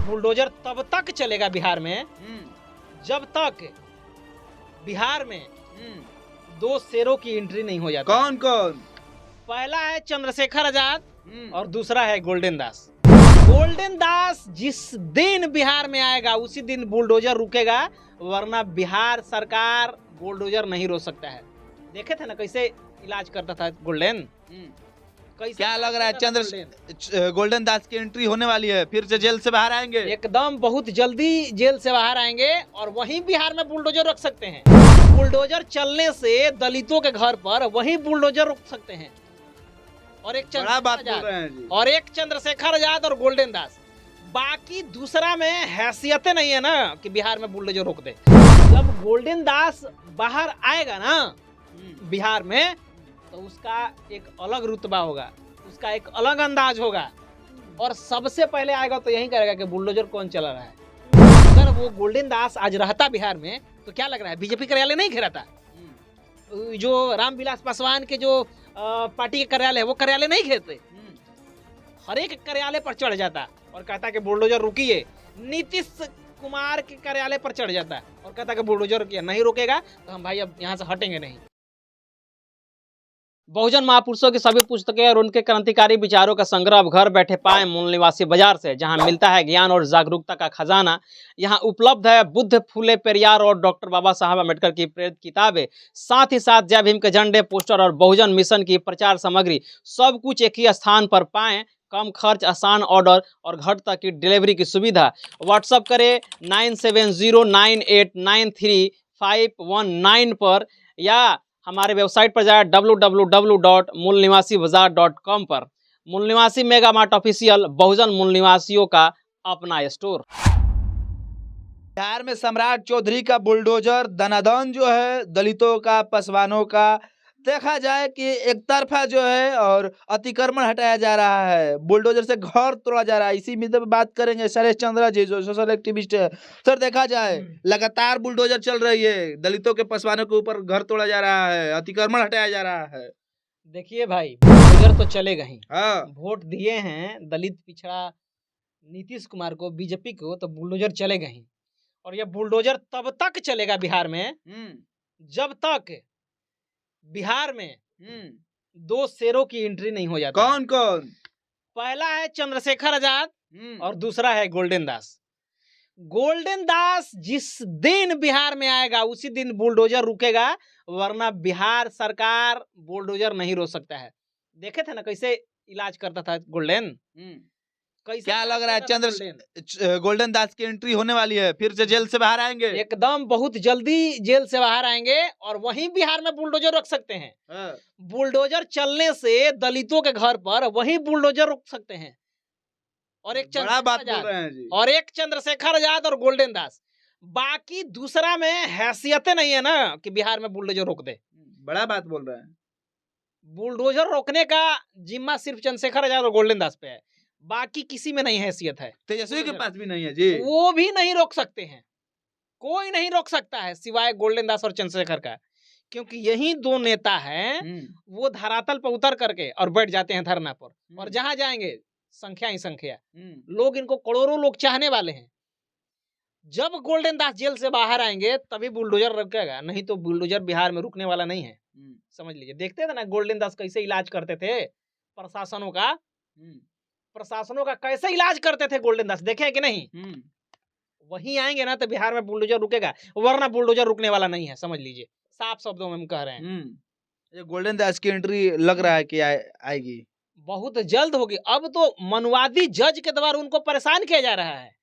Bulldozer तब तक चलेगा बिहार में जब तक बिहार में दो शेरों की एंट्री नहीं हो जाती। कौन कौन? पहला है चंद्रशेखर आजाद और दूसरा है गोल्डन दास। गोल्डन दास जिस दिन बिहार में आएगा उसी दिन बुलडोजर रुकेगा, वरना बिहार सरकार बुलडोजर नहीं रोक सकता है। देखे थे ना कैसे इलाज करता था गोल्डन। क्या लग रहा है गोल्डन दास की एंट्री होने वाली है, फिर से जेल से बाहर आएंगे? एकदम बहुत जल्दी जेल से बाहर आएंगे और वहीं बिहार में बुलडोजर रख सकते हैं। बुलडोजर चलने से दलितों के घर पर वहीं बुलडोजर रोक सकते हैं। और एक चंद्रशेखर आजाद और गोल्डन दास। बाकी दूसरा में हैसियतें नहीं है ना कि बिहार में बुलडोजर रोक दे। जब गोल्डन दास बाहर आएगा ना बिहार में तो उसका एक अलग रुतबा होगा, उसका एक अलग अंदाज होगा और सबसे पहले आएगा तो यही करेगा कि बुलडोजर कौन चला रहा है। अगर वो गोल्डन दास आज रहता बिहार में तो क्या लग रहा है बीजेपी कार्यालय नहीं घेराता? जो रामविलास पासवान के जो पार्टी के कार्यालय है वो कार्यालय नहीं घेरते, हर एक कार्यालय पर चढ़ जाता और कहता कि बुलडोजर रुकिए। नीतीश कुमार के कार्यालय पर चढ़ जाता और कहता कि बुलडोजर रुकिए, नहीं रुकेगा तो हम भाई अब यहाँ से हटेंगे नहीं। बहुजन महापुरुषों की सभी पुस्तकें और उनके क्रांतिकारी विचारों का संग्रह अब घर बैठे पाएं मूल निवासी बाजार से, जहां मिलता है ज्ञान और जागरूकता का खजाना। यहां उपलब्ध है बुद्ध, फूले, पेरियार और डॉक्टर बाबा साहब अम्बेडकर की प्रेरित किताबें, साथ ही साथ जय भीम के झंडे, पोस्टर और बहुजन मिशन की प्रचार सामग्री। सब कुछ एक ही स्थान पर पाएं, कम खर्च, आसान ऑर्डर और घर तक की डिलीवरी की सुविधा। व्हाट्सअप करें 9709893519 पर या हमारे वेबसाइट पर जाए www.मूलनिवासीबाजार.com पर। मूल निवासी मेगा मार्ट ऑफिशियल, बहुजन मूल निवासियों का अपना स्टोर। बिहार में सम्राट चौधरी का बुलडोजर दनादन जो है दलितों का, पसवानों का, देखा जाए कि एक तरफा जो है और अतिक्रमण हटाया जा रहा है, बुलडोजर से घर तोड़ा जा रहा है। इसी मुद्दे पर बात करेंगे शरद चंद्रा जी जो सोशल एक्टिविस्ट है। सर देखा जाए लगातार बुलडोजर चल रही है, दलितों के, पसवानों के ऊपर घर तोड़ा जा रहा है, अतिक्रमण हटाया जा रहा है। देखिए भाई बुलडोजर तो चलेगा ही। हाँ। वोट दिए हैं दलित पिछड़ा नीतीश कुमार को, बीजेपी को, तो बुलडोजर चलेगा ही। और ये बुलडोजर तब तक चलेगा बिहार में जब तक बिहार में दो शेरों की एंट्री नहीं हो जाती। कौन कौन? पहला है चंद्रशेखर आजाद और दूसरा है गोल्डन दास। गोल्डन दास जिस दिन बिहार में आएगा उसी दिन बुलडोजर रुकेगा, वरना बिहार सरकार बुलडोजर नहीं रोक सकता है। देखे थे ना कैसे इलाज करता था गोल्डन। क्या लग रहा है गोल्डन दास की एंट्री होने वाली है, फिर से जेल से बाहर आएंगे? एकदम बहुत जल्दी जेल से बाहर आएंगे और वहीं बिहार में बुलडोजर रख सकते हैं। बुलडोजर चलने से दलितों के घर पर वहीं बुलडोजर रोक सकते हैं। और एक चंद्रशेखर आजाद और गोल्डन दास। बाकी दूसरा में हैसियतें नहीं है ना कि बिहार में बुलडोजर रोक दे। बड़ा बात बोल रहे हैं। बुलडोजर रोकने का जिम्मा सिर्फ चंद्रशेखर आजाद और गोल्डन दास पे है, बाकी किसी में नहीं हैसियत है। तेजस्वी के पास भी नहीं है जी, वो भी नहीं रोक सकते हैं। कोई नहीं रोक सकता है सिवाय गोल्डन दास और चंद्रशेखर का, क्योंकि यही दो नेता हैं। वो धरातल पर उतर करके और बैठ जाते हैं धरना पर, और जहां जाएंगे संख्या ही संख्या। लोग इनको करोड़ों लोग चाहने वाले हैं। जब गोल्डन दास जेल से बाहर आएंगे तभी बुलडोजर रुकेगा, नहीं तो बुलडोजर बिहार में रुकने वाला नहीं है। समझ लीजिए। देखते थे ना गोल्डन दास कैसे इलाज करते थे प्रशासनों का कैसे इलाज करते थे गोल्डन दास, देखे कि नहीं? वहीं आएंगे ना तो बिहार में बुलडोजर रुकेगा, वरना बुलडोजर रुकने वाला नहीं है। समझ लीजिए, साफ शब्दों में हम कह रहे हैं। ये गोल्डन दास की एंट्री लग रहा है कि आएगी, बहुत जल्द होगी। अब तो मनवादी जज के द्वारा उनको परेशान किया जा रहा है।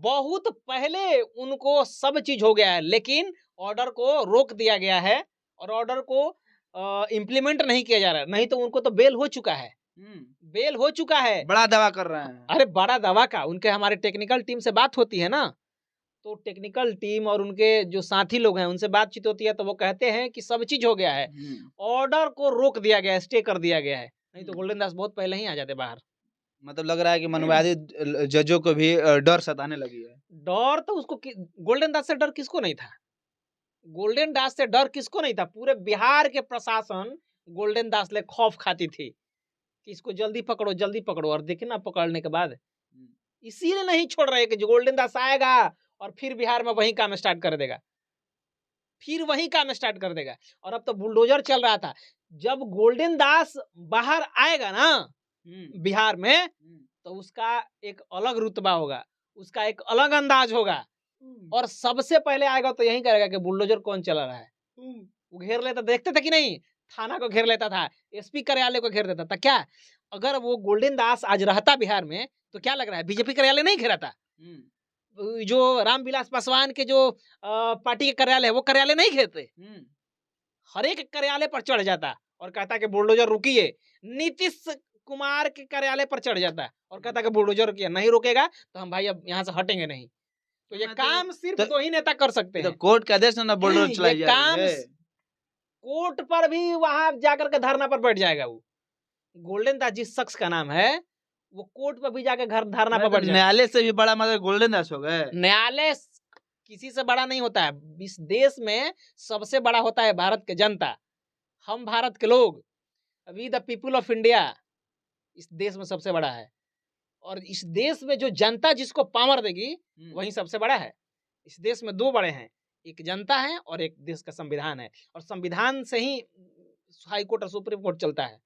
बहुत पहले उनको सब चीज हो गया है, लेकिन ऑर्डर को रोक दिया गया है और ऑर्डर को इम्प्लीमेंट नहीं किया जा रहा है। नहीं तो उनको तो बेल हो चुका है, बेल हो चुका है। बड़ा दावा कर रहे हैं। अरे बड़ा दावा का, उनके हमारे टेक्निकल टीम से बात होती है ना, तो टेक्निकल टीम और उनके जो साथी लोग हैं उनसे बातचीत होती है, तो वो कहते हैं कि सब चीज हो गया है, ऑर्डर को रोक दिया गया है, स्टे कर दिया गया है। नहीं तो गोल्डन दास बहुत पहले ही आ जाते बाहर। मतलब लग रहा है कि मनवादी जजों को भी डर सताने लगी है। डर तो उसको गोल्डन दास से डर किसको नहीं था? गोल्डन दास से डर किसको नहीं था? पूरे बिहार के प्रशासन गोल्डन दास ले खौफ खाती थी कि इसको जल्दी पकड़ो जल्दी पकड़ो। और देखिए ना, पकड़ने के बाद इसीलिए नहीं छोड़ रहे कि जो गोल्डन दास आएगा और फिर बिहार में वही काम स्टार्ट कर देगा, फिर वही काम स्टार्ट कर देगा। और अब तो बुलडोजर चल रहा था। जब गोल्डन दास बाहर आएगा ना बिहार में, तो उसका एक अलग रुतबा होगा, उसका एक अलग अंदाज होगा। और सबसे पहले आएगा तो यही करेगा कि बुलडोजर कौन चला रहा है। वो घेर लेता, देखते थे कि नहीं, थाना को घेर लेता था, एसपी कार्यालय को घेर देता था। क्या अगर वो गोल्डन दास आज रहता बिहार में तो क्या लग रहा है बीजेपी कार्यालय नहीं घेरा था? जो रामविलास पासवान के जो पार्टी के कार्यालय है वो कार्यालय नहीं घेरते, हर एक कार्यालय पर चढ़ जाता और कहता कि बुलडोजर रुकिए। नीतीश कुमार के कार्यालय पर चढ़ जाता और कहता कि बुलडोजर रुकिए, नहीं रुकेगा तो हम भाई अब यहाँ से हटेंगे नहीं। तो ये काम सिर्फ दो ही नेता कर सकते हैं। कोर्ट का आदेश ना बुलडोजर चलाई जा रही है। कोर्ट पर भी वहां जाकर के धरना पर बैठ जाएगा वो। गोल्डन दास जिस शख्स का नाम है वो कोर्ट पर भी जाकर घर धरना पर बैठ जाएगा। न्यायालय से भी बड़ा मतलब गोल्डन दास हो गए। न्यायालय किसी से बड़ा नहीं होता है। इस देश में सबसे बड़ा होता है भारत के जनता, हम भारत के लोग, we the people of India. इस देश में सबसे बड़ा है। और इस देश में जो जनता जिसको पावर देगी वही सबसे बड़ा है। इस देश में दो बड़े हैं, एक जनता है और एक देश का संविधान है। और संविधान से ही हाई कोर्ट और सुप्रीम कोर्ट चलता है।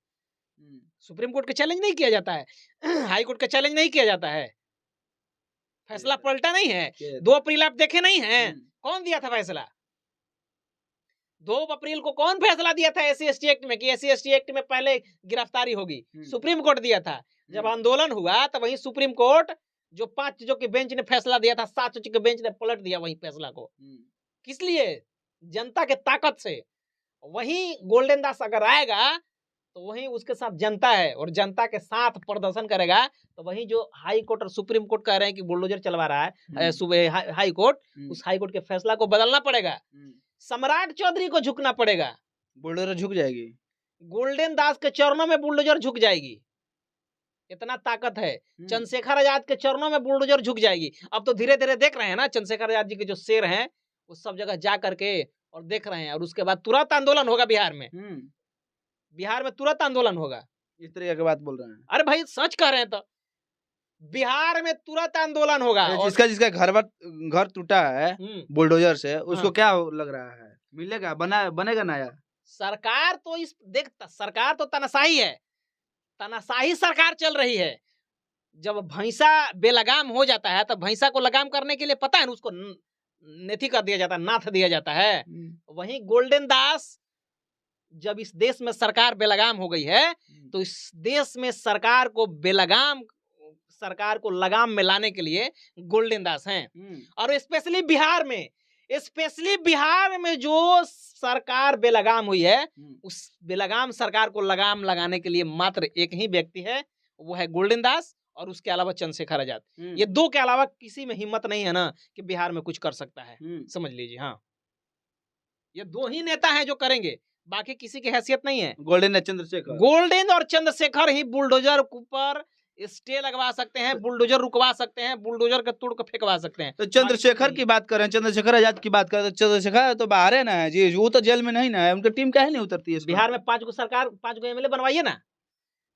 सुप्रीम कोर्ट का चैलेंज नहीं किया जाता है, हाई कोर्ट का चैलेंज नहीं किया जाता है, फैसला पलटा नहीं है। 2 अप्रैल आप देखे नहीं हैं, कौन दिया था फैसला? 2 अप्रैल को कौन फैसला दिया था SC/ST एक्ट में कि SC/ST एक्ट में पहले गिरफ्तारी होगी? सुप्रीम कोर्ट दिया था। जब आंदोलन हुआ तो वही सुप्रीम कोर्ट जो 5 जजों के बेंच ने फैसला दिया था, 7 जजों के बेंच ने पलट दिया वही फैसला को। किस लिए? जनता के ताकत से। वही गोल्डन दास अगर आएगा तो वही उसके साथ जनता है और जनता के साथ प्रदर्शन करेगा। तो वही जो हाई कोर्ट और सुप्रीम कोर्ट कह रहे हैं कि बुलडोजर चलवा रहा है सुबह हाई कोर्ट, उस हाई कोर्ट के फैसला को बदलना पड़ेगा। सम्राट चौधरी को झुकना पड़ेगा। बुलडोजर झुक जाएगी। गोल्डन दास के चरणों में बुलडोजर झुक जाएगी, इतना ताकत है। चंद्रशेखर आजाद के चरणों में बुलडोजर झुक जाएगी। अब तो धीरे धीरे देख रहे हैं ना, चंद्रशेखर आजाद जी के जो शेर हैं वो सब जगह जा करके और देख रहे हैं। और उसके बाद तुरंत आंदोलन होगा बिहार में। बिहार में तुरंत आंदोलन होगा। इस तरह की बात बोल रहे हैं? अरे भाई सच कह रहे हैं तो बिहार में तुरंत आंदोलन होगा। जिसका घर टूटा है बुलडोजर से, उसको क्या लग रहा है, मिलेगा, बनेगा नया? सरकार तो सरकार तो तानाशाही है, तानाशाही सरकार चल रही है। जब भैंसा बेलगाम हो जाता है तो भैंसा को लगाम करने के लिए पता है ना उसको नेथी कर दिया जाता है, नाथ दिया जाता है। वहीं गोल्डन दास जब इस देश में सरकार बेलगाम हो गई है तो इस देश में सरकार को लगाम में लाने के लिए गोल्डन दास हैं। और स्पेशली बिहार में जो सरकार बेलगाम हुई है उस बेलगाम सरकार को लगाम लगाने के लिए मात्र एक ही व्यक्ति है, वो है गोल्डन दास और उसके अलावा चंद्रशेखर आजाद। ये 2 के अलावा किसी में हिम्मत नहीं है ना कि बिहार में कुछ कर सकता है, समझ लीजिए। हाँ, ये 2 ही नेता हैं जो करेंगे, बाकी किसी की हैसियत नहीं है। गोल्डन और चंद्रशेखर ही बुलडोजर पर स्टे लगवा सकते हैं, बुलडोजर रुकवा सकते हैं, बुलडोजर के तुड़ को फेंकवा सकते हैं। तो चंद्रशेखर की बात करें, चंद्रशेखर आजाद की बात करें तो चंद्रशेखर तो बाहर है ना जी, वो तो जेल में नहीं ना है, उनकी टीम काहे नहीं उतरती है? बिहार में 5 गो MLA बनवाइए ना,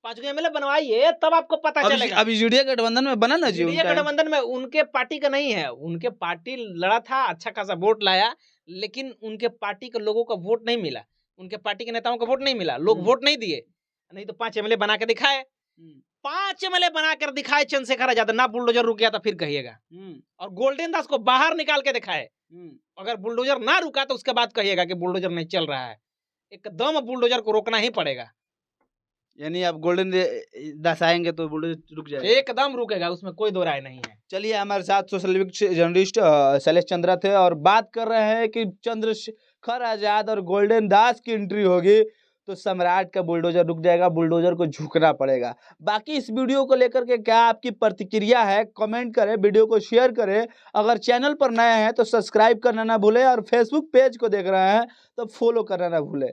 5 गो MLA बनवाइए, तब आपको पता चलेगा। अभी यूडीए गठबंधन में बना ना जी, यूडीए गठबंधन में उनके पार्टी का नहीं है। उनके पार्टी लड़ा था, अच्छा खासा वोट लाया, लेकिन उनके पार्टी के लोगों का वोट नहीं मिला, उनके पार्टी के नेताओं का वोट नहीं मिला, लोग वोट नहीं दिए। नहीं तो 5 MLA बना के दिखाए, 5 MLA बनाकर दिखाए चंद्रशेखर आजाद, ना बुलडोजर रुक गया तो फिर कहिएगा। और गोल्डन दास को बाहर निकाल के दिखाए, अगर बुलडोजर ना रुका तो उसके बाद कहिएगा कि बुलडोजर नहीं चल रहा है। एकदम बुलडोजर को रोकना ही पड़ेगा। यानी अब गोल्डन दास आएंगे तो बुलडोजर रुक जाएगा? एकदम रुकेगा, उसमें कोई दो राय नहीं है। चलिए, हमारे साथ सोशल जर्नलिस्ट शैलेश चंद्रा थे और बात कर रहे हैं कि चंद्रशेखर आजाद और गोल्डन दास की एंट्री होगी तो सम्राट का बुलडोजर रुक जाएगा, बुलडोजर को झुकना पड़ेगा। बाकी इस वीडियो को लेकर के क्या आपकी प्रतिक्रिया है, कमेंट करें, वीडियो को शेयर करें। अगर चैनल पर नए हैं तो सब्सक्राइब करना ना भूलें और फेसबुक पेज को देख रहे हैं तो फॉलो करना ना भूलें।